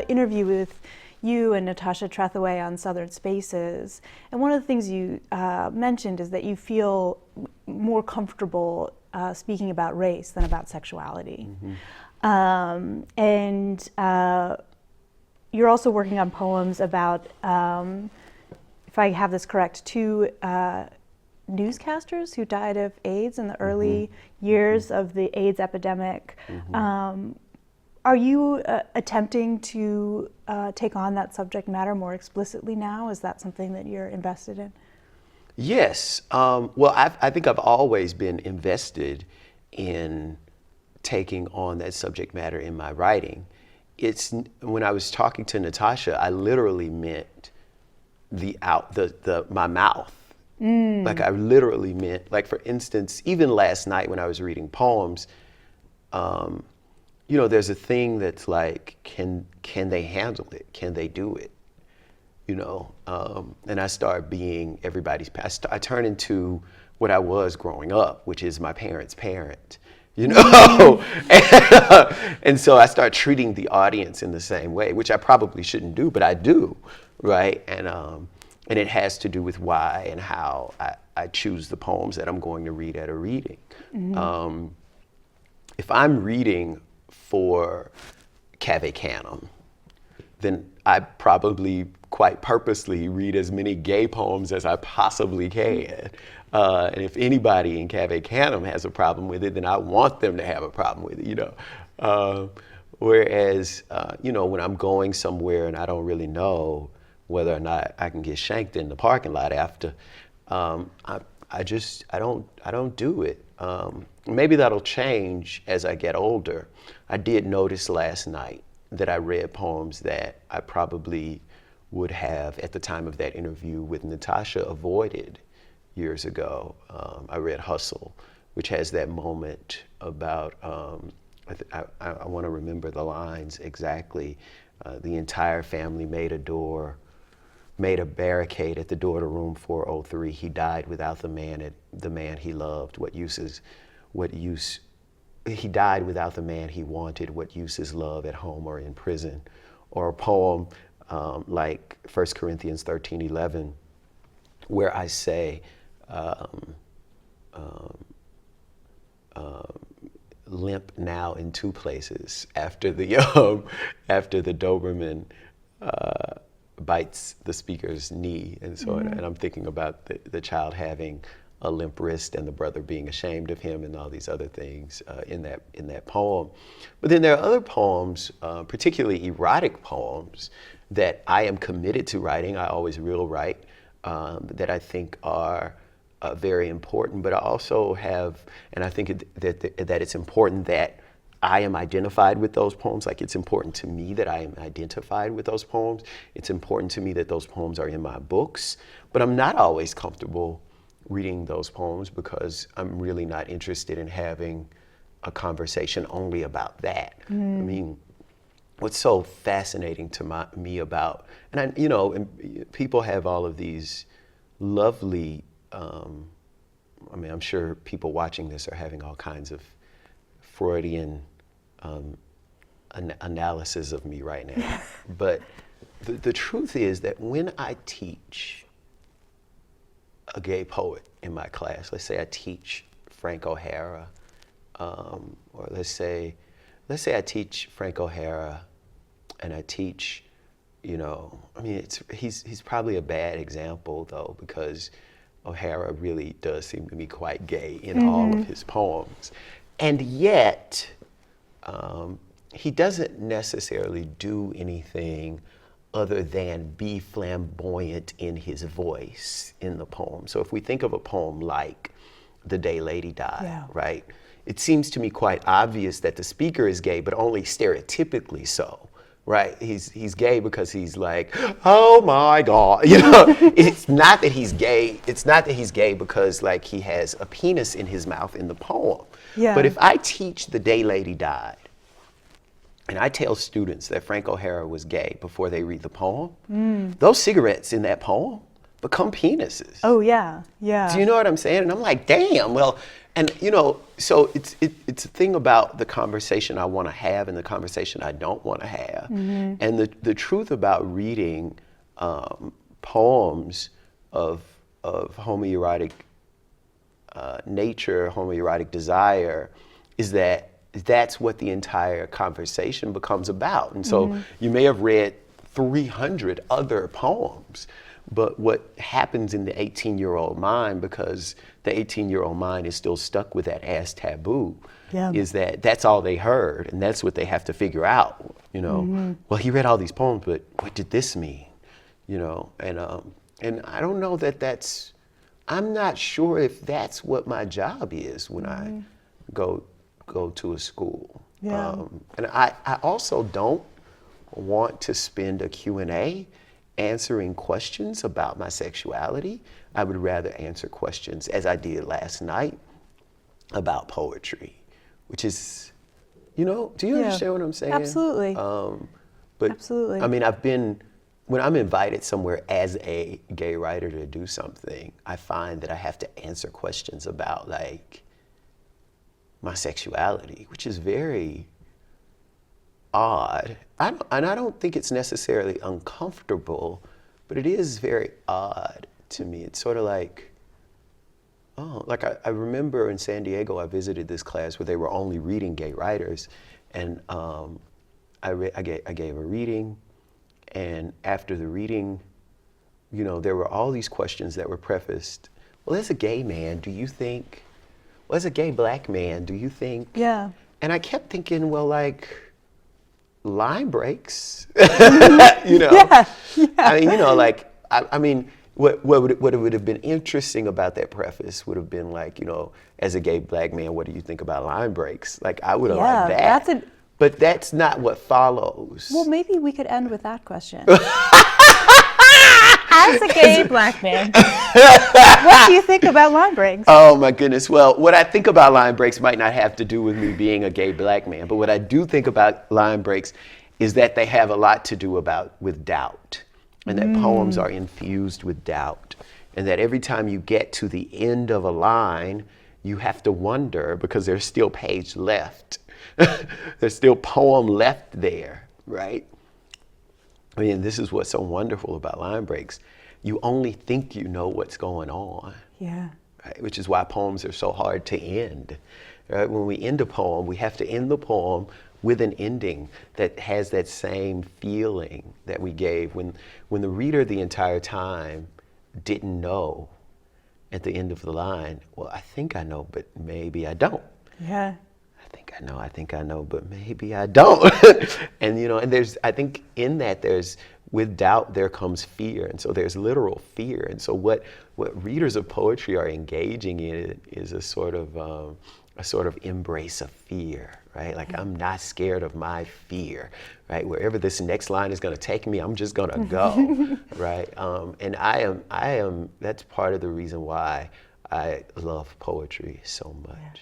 interview with you and Natasha Trethewey on Southern Spaces, and one of the things you mentioned is that you feel more comfortable speaking about race than about sexuality. And you're also working on poems about, if I have this correct, two newscasters who died of AIDS in the early years of the AIDS epidemic. Are you attempting to take on that subject matter more explicitly now? Is that something that you're invested in? Yes. Well, I think I've always been invested in taking on that subject matter in my writing. When I was talking to Natasha, I literally meant my mouth. Like I literally meant, like for instance, even last night when I was reading poems, you know, there's a thing that's like, can they handle it? Can they do it? You know, and I start being everybody's. I turn into what I was growing up, which is my parents' parent. You know, and so I start treating the audience in the same way, which I probably shouldn't do, but I do, right? And it has to do with why and how I choose the poems that I'm going to read at a reading. If I'm reading for Cave Canem, then I probably quite purposely read as many gay poems as I possibly can. And if anybody in Cave Canem has a problem with it, then I want them to have a problem with it, you know. Whereas, you know, when I'm going somewhere and I don't really know whether or not I can get shanked in the parking lot after, I don't do it. Maybe that'll change as I get older. I did notice last night that I read poems that I probably would have, at the time of that interview with Natasha, avoided years ago. I read Hustle, which has that moment about, I want to remember the lines exactly. The entire family made a barricade at the door to room 403. He died without the man he loved. He died without the man he wanted. What use is love at home or in prison? Or a poem like 1 Corinthians 13:11, where I say, limp now in two places after the Doberman bites the speaker's knee, and so and I'm thinking about the child having a limp wrist and the brother being ashamed of him and all these other things in that poem. But then there are other poems, particularly erotic poems, that I am committed to writing. I always will write, that I think are very important. But I also have, and I think that it's important that I am identified with those poems. Like, it's important to me that I am identified with those poems. It's important to me that those poems are in my books. But I'm not always comfortable reading those poems because I'm really not interested in having a conversation only about that. I mean, what's so fascinating to me about, and people have all of these lovely, I mean, I'm sure people watching this are having all kinds of Freudian analysis of me right now. But the truth is that when I teach a gay poet in my class, let's say I teach Frank O'Hara, or let's say I teach Frank O'Hara, and I teach, I mean, he's probably a bad example though, because O'Hara really does seem to be quite gay in all of his poems. And yet, he doesn't necessarily do anything other than be flamboyant in his voice in the poem. So if we think of a poem like The Day Lady Died, right? It seems to me quite obvious that the speaker is gay, but only stereotypically so, right? He's gay because he's like, oh my God, it's not that he's gay. It's not that he's gay because like he has a penis in his mouth in the poem. Yeah. But if I teach The Day Lady Died, and I tell students that Frank O'Hara was gay before they read the poem, those cigarettes in that poem become penises. Oh yeah, yeah. Do you know what I'm saying? And I'm like, damn, well, And you know, so it's a thing about the conversation I want to have and the conversation I don't want to have. And the truth about reading poems of homoerotic nature, homoerotic desire, is that that's what the entire conversation becomes about. And so you may have read 300 other poems, but what happens in the 18-year-old mind, because the 18-year-old mind is still stuck with that ass taboo, is that that's all they heard, and that's what they have to figure out. You know, well, he read all these poems, but what did this mean? You know, and I don't know that that's. I'm not sure if that's what my job is when I go to a school. And I also don't want to spend a Q&A answering questions about my sexuality. I would rather answer questions, as I did last night, about poetry, which is, you know, do you understand what I'm saying? Absolutely. But Absolutely. I mean, when I'm invited somewhere as a gay writer to do something, I find that I have to answer questions about like my sexuality, which is very odd. And I don't think it's necessarily uncomfortable, but it is very odd to me. It's sort of like, oh, like I remember in San Diego, I visited this class where they were only reading gay writers, and I gave a reading, and after the reading, you know, there were all these questions that were prefaced. Well, as a gay man, do you think? Well, as a gay black man, do you think? Yeah. And I kept thinking, well, like, line breaks, you know? Yeah. I mean, you know, like, I mean, what would have been interesting about that preface would have been like, you know, as a gay black man, what do you think about line breaks? Like, I would have liked that. But that's not what follows. Well, maybe we could end with that question. As a gay black man, what do you think about line breaks? Oh my goodness. Well, what I think about line breaks might not have to do with me being a gay black man, but what I do think about line breaks is that they have a lot to do with doubt, and that poems are infused with doubt, and that every time you get to the end of a line, you have to wonder, because there's still page left. There's still poem left there, right? I mean, this is what's so wonderful about line breaks. You only think you know what's going on. Yeah. Right? Which is why poems are so hard to end. Right? When we end a poem, we have to end the poem with an ending that has that same feeling that we gave when the reader the entire time didn't know at the end of the line, well, I think I know, but maybe I don't. Yeah. I think I know, but maybe I don't. And you know, and I think in that with doubt there comes fear, and so there's literal fear. And so what readers of poetry are engaging in is a sort of embrace of fear, right? Like, I'm not scared of my fear, right? Wherever this next line is going to take me, I'm just going to go, right? And I am. That's part of the reason why I love poetry so much. Yeah.